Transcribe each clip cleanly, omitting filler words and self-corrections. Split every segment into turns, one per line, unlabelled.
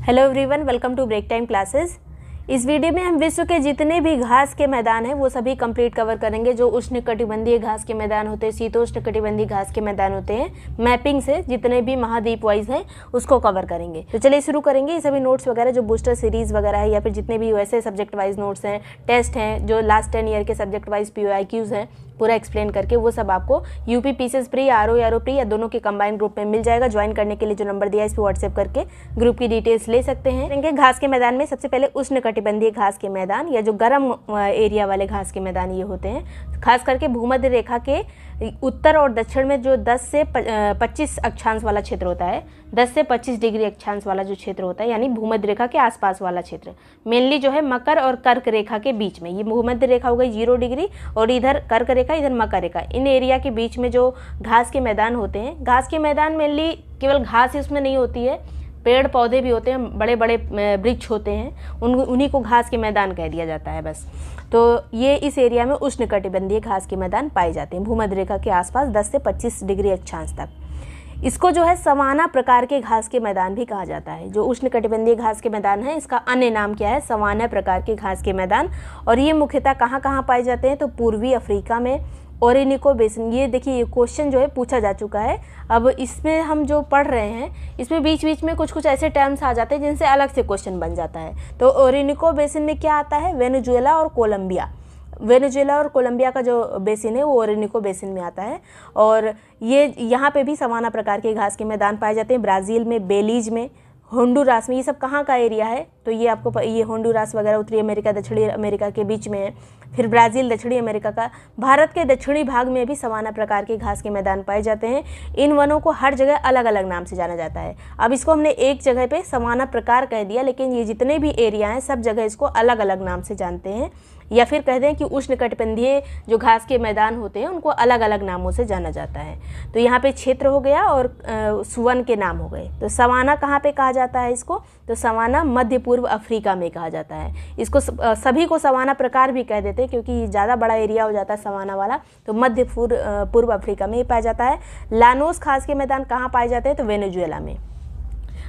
Hello everyone, welcome to break time classes. इस वीडियो में हम विश्व के जितने भी घास के मैदान हैं वो सभी कंप्लीट कवर करेंगे। जो उष्णकटिबंधीय घास के मैदान होते हैं, शीतोष्णकटिबंधीय घास के मैदान होते हैं, मैपिंग से जितने भी महाद्वीप वाइज हैं उसको कवर करेंगे। तो चलिए शुरू करेंगे। ये सभी नोट्स वगैरह जो बूस्टर सीरीज वगैरह है या फिर जितने भी वैसे सब्जेक्ट वाइज नोट्स हैं, टेस्ट हैं, जो लास्ट 10 ईयर के सब्जेक्ट वाइज POIQs हैं, पूरा एक्सप्लेन करके वो सब आपको UP pieces pre, RO pre या दोनों के कंबाइन ग्रुप में मिल जाएगा। ज्वाइन करने के लिए जो नंबर दिया है इस पर व्हाट्सएप करके ग्रुप की डिटेल्स ले सकते हैं। घास के मैदान में सबसे पहले उष्णकटिबंधीय घास के मैदान या जो गर्म एरिया वाले घास के मैदान ये होते हैं। खास करके भूमध्य रेखा के उत्तर और दक्षिण में जो 10 से 25 अक्षांश वाला क्षेत्र होता है, 10 से 25 डिग्री अक्षांश वाला जो क्षेत्र होता है, यानी भूमध्य रेखा के आसपास वाला क्षेत्र, मेनली जो है मकर और कर्क रेखा के बीच में। ये भूमध्य रेखा हो गई 0 डिग्री और इधर कर्क रेखा, इधर मकर रेखा। इन एरिया के बीच में जो घास के मैदान होते हैं, घास के मैदान मेनली केवल घास ही उसमें नहीं होती है, पेड़ पौधे भी होते हैं, बड़े बड़े वृक्ष होते हैं, उन्हीं को घास के मैदान कह दिया जाता है बस। तो ये इस एरिया में उष्णकटिबंधीय घास के मैदान पाए जाते हैं भूमध्य रेखा के आसपास 10 से 25 डिग्री अक्षांश तक। इसको जो है सवाना प्रकार के घास के मैदान भी कहा जाता है। जो उष्णकटिबंधीय घास के मैदान है, इसका अन्य नाम क्या है? सवाना प्रकार के घास के मैदान। और ये मुख्यतः कहाँ कहाँ पाए जाते हैं? तो पूर्वी अफ्रीका में, ओरिनिको बेसिन। ये देखिए, ये क्वेश्चन जो है पूछा जा चुका है। अब इसमें हम जो पढ़ रहे हैं, इसमें बीच बीच में कुछ कुछ ऐसे टर्म्स आ जाते हैं जिनसे अलग से क्वेश्चन बन जाता है। तो ओरिनिको बेसिन में क्या आता है? वेनेजुएला और कोलंबिया। वेनेजुएला और कोलंबिया का जो बेसिन है वो ओरिनिको बेसिन में आता है। और ये यहाँ पे भी सवाना प्रकार के घास के मैदान पाए जाते हैं। ब्राज़ील में, बेलीज में, होंडुरास में। ये सब कहाँ का एरिया है? तो ये आपको ये होंडुरास वगैरह उत्तरी अमेरिका, दक्षिणी अमेरिका के बीच में है। फिर ब्राज़ील दक्षिणी अमेरिका का। भारत के दक्षिणी भाग में भी सवाना प्रकार के घास के मैदान पाए जाते हैं। इन वनों को हर जगह अलग अलग नाम से जाना जाता है। अब इसको हमने एक जगह पे सवाना प्रकार कह दिया, लेकिन ये जितने भी एरिया हैं सब जगह इसको अलग अलग नाम से जानते हैं, या फिर कह दें कि उष्णकटिबंधीय जो घास के मैदान होते हैं उनको अलग अलग नामों से जाना जाता है। तो यहाँ पे क्षेत्र हो गया और सुवन के नाम हो गए। तो सवाना कहाँ पे कहा जाता है इसको? तो सवाना मध्य पूर्व अफ्रीका में कहा जाता है। इसको सभी को सवाना प्रकार भी कह देते हैं क्योंकि ज़्यादा बड़ा एरिया हो जाता है सवाना वाला। तो मध्य पूर्व अफ्रीका में ही पाया जाता है। लानोस घास के मैदान कहाँ पाए जाते हैं? तो वेनेजुएला में।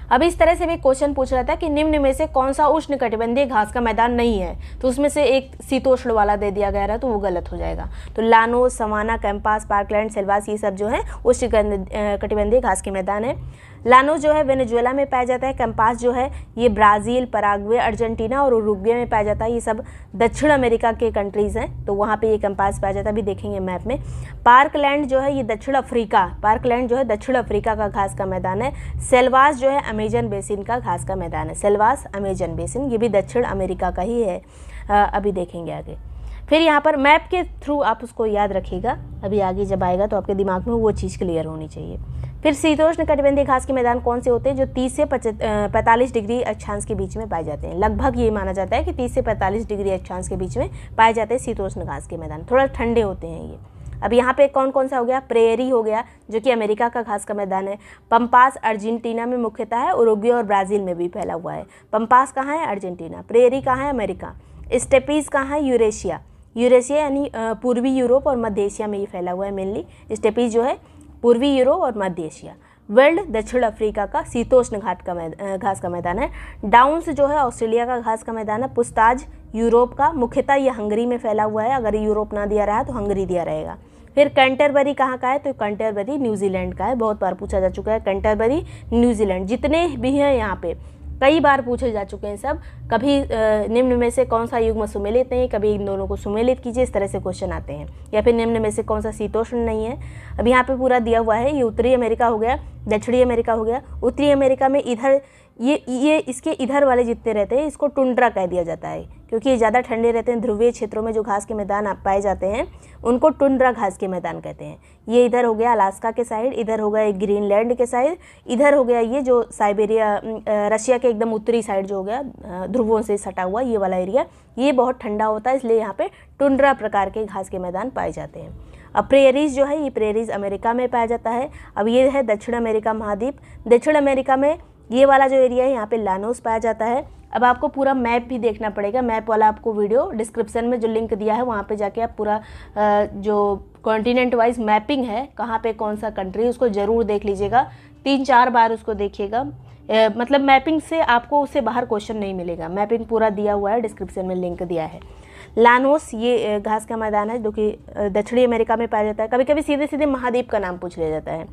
अब इस तरह से भी क्वेश्चन पूछ रहा था कि निम्न में से कौन सा उष्णकटिबंधीय घास का मैदान नहीं है, तो उसमें से एक शीतोष्ण वाला दे दिया गया है, तो वो गलत हो जाएगा। तो llanos, savanna, campos, parkland, selvas, ये सब जो है उष्णकटिबंधीय घास के मैदान है। लानोस जो है वेनेजुएला में पाया जाता है। कैंपास जो है ये ब्राज़ील, पराग्वे, अर्जेंटीना और उरुग्वे में पाया जाता है। ये सब दक्षिण अमेरिका के कंट्रीज़ हैं, तो वहाँ पे ये कैंपास पाया जाता है, भी देखेंगे मैप में। पार्कलैंड जो है ये दक्षिण अफ्रीका, पार्कलैंड जो है दक्षिण अफ्रीका का घास का मैदान है। सेल्वास जो है अमेजन बेसिन का घास का मैदान है। सेल्वास, अमेजन बेसिन, ये भी दक्षिण अमेरिका का ही है। अभी देखेंगे आगे। फिर यहाँ पर मैप के थ्रू आप उसको याद रखिएगा, अभी आगे जब आएगा तो आपके दिमाग में वो चीज़ क्लियर होनी चाहिए। फिर शीतोष्णकटिबंधीय घास के मैदान कौन से होते हैं? जो 30 से 45 डिग्री अक्षांश के बीच में पाए जाते हैं। लगभग ये माना जाता है कि 30 से 45 डिग्री अक्षांश के बीच में पाए जाते हैं शीतोष्ण घास के मैदान। थोड़ा ठंडे होते हैं ये। अब यहाँ पे कौन कौन सा हो गया? प्रेयरी हो गया जो कि अमेरिका का घास का मैदान है। पंपास अर्जेंटीना में मुख्यतः है, उरुग्वे और ब्राज़ील में भी फैला हुआ है। पंपास कहाँ है? अर्जेंटीना। प्रेयरी कहाँ है? अमेरिका। स्टेपीज कहाँ है? यूरेशिया। यूरेशिया यानी पूर्वी यूरोप और मध्य एशिया में ये फैला हुआ है मेनली। स्टेपीज जो है पूर्वी यूरोप और मध्य एशिया। वेल्ड दक्षिण अफ्रीका का शीतोष्ण घास का मैदान है। डाउन्स जो है ऑस्ट्रेलिया का घास का मैदान है। पुस्ताज यूरोप का, मुख्यतः ये हंगरी में फैला हुआ है। अगर यूरोप ना दिया रहा तो हंगरी दिया रहेगा। फिर कैंटरबरी कहाँ का है? तो कैंटरबरी न्यूजीलैंड का है। बहुत बार पूछा जा चुका है कैंटरबरी, न्यूजीलैंड। जितने भी हैं यहाँ पे कई बार पूछे जा चुके हैं सब। कभी निम्न में से कौन सा युग्म सुमेलित नहीं है, कभी इन दोनों को सुमेलित कीजिए, इस तरह से क्वेश्चन आते हैं। या फिर निम्न में से कौन सा शीतोष्ण नहीं है। अब यहाँ पे पूरा दिया हुआ है। ये उत्तरी अमेरिका हो गया, दक्षिणी अमेरिका हो गया। उत्तरी अमेरिका में इधर ये इसके इधर वाले जितने रहते हैं इसको टुंड्रा कह दिया जाता है क्योंकि ये ज़्यादा ठंडे रहते हैं। ध्रुवीय क्षेत्रों में जो घास के मैदान पाए जाते हैं उनको टुंड्रा घास के मैदान कहते हैं। ये इधर हो गया अलास्का के साइड, इधर हो गया ग्रीनलैंड के साइड, इधर हो गया ये जो साइबेरिया, रशिया के एकदम उत्तरी साइड जो हो गया ध्रुवों से सटा हुआ ये वाला एरिया, ये बहुत ठंडा होता है, इसलिए यहाँ पे टुंड्रा प्रकार के घास के मैदान पाए जाते हैं। अब प्रेयरीज जो है ये प्रेयरीज अमेरिका में पाया जाता है। अब ये है दक्षिण अमेरिका महाद्वीप। दक्षिण अमेरिका में ये वाला जो एरिया है यहाँ पे लानोस पाया जाता है। अब आपको पूरा मैप भी देखना पड़ेगा। मैप वाला आपको वीडियो डिस्क्रिप्शन में जो लिंक दिया है वहाँ पे जाके आप पूरा जो कॉन्टिनेंट वाइज मैपिंग है कहाँ पे कौन सा कंट्री उसको ज़रूर देख लीजिएगा, 3-4 बार उसको देखिएगा। मतलब मैपिंग से आपको उससे बाहर क्वेश्चन नहीं मिलेगा, मैपिंग पूरा दिया हुआ है, डिस्क्रिप्शन में लिंक दिया है। लानोस ये घास का मैदान है जो कि दक्षिणी अमेरिका में पाया जाता है। कभी कभी सीधे सीधे महाद्वीप का नाम पूछ लिया जाता है।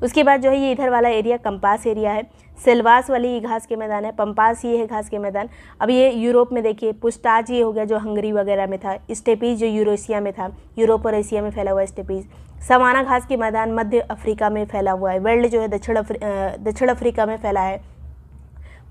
उसके बाद जो है ये इधर वाला एरिया कंपास एरिया है। सेल्वास वाली ये घास के मैदान है। पंपास ये है घास के मैदान। अब ये यूरोप में देखिए, पुस्ताज ये हो गया जो हंगरी वगैरह में था। स्टेपीज जो यूरोशिया में था, यूरोप और एशिया में फैला हुआ है स्टेपीज। सवाना घास के मैदान मध्य अफ्रीका में फैला हुआ है। वेल्ड जो है दक्षिण अफ्रीका में फैला है।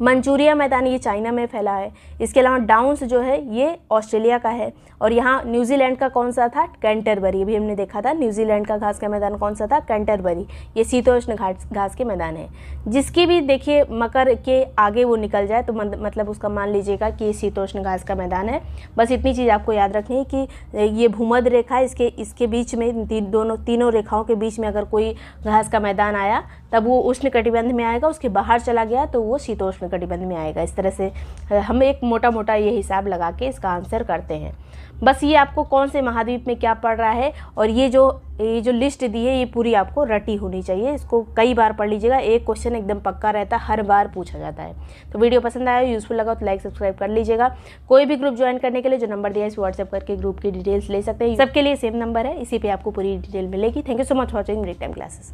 मंचूरिया मैदान ये चाइना में फैला है। इसके अलावा डाउन्स जो है ये ऑस्ट्रेलिया का है। और यहाँ न्यूजीलैंड का कौन सा था, कैंटरबरी, अभी हमने देखा था न्यूजीलैंड का घास का मैदान कौन सा था, कैंटरबरी। ये शीतोष्ण घास के मैदान है। जिसकी भी देखिए मकर के आगे वो निकल जाए तो मतलब उसका मान लीजिएगा कि ये शीतोष्ण घास का मैदान है। बस इतनी चीज़ आपको याद रखनी है कि ये भूमध्य रेखा, इसके बीच में तीनों रेखाओं के बीच में अगर कोई घास का मैदान आया तब वो उष्ण कटिबंध में आएगा, उसके बाहर चला गया तो वो शीतोष्ण कटिबंध में आएगा। इस तरह से हम एक मोटा मोटा ये हिसाब लगा के इसका आंसर करते हैं। बस ये आपको कौन से महाद्वीप में क्या पड़ रहा है और ये जो लिस्ट दी है ये पूरी आपको रटी होनी चाहिए। इसको कई बार पढ़ लीजिएगा, एक क्वेश्चन एकदम पक्का रहता है, हर बार पूछा जाता है। तो वीडियो पसंद आया, यूजफुल लगा तो लाइक सब्सक्राइब कर लीजिएगा। कोई भी ग्रुप ज्वाइन करने के लिए जो नंबर दिया है इस व्हाट्सएप करके ग्रुप की डिटेल्स ले सकते हैं। सबके लिए सेम नंबर है, इसी पे आपको पूरी डिटेल मिलेगी। Thank you so much for watching break time classes.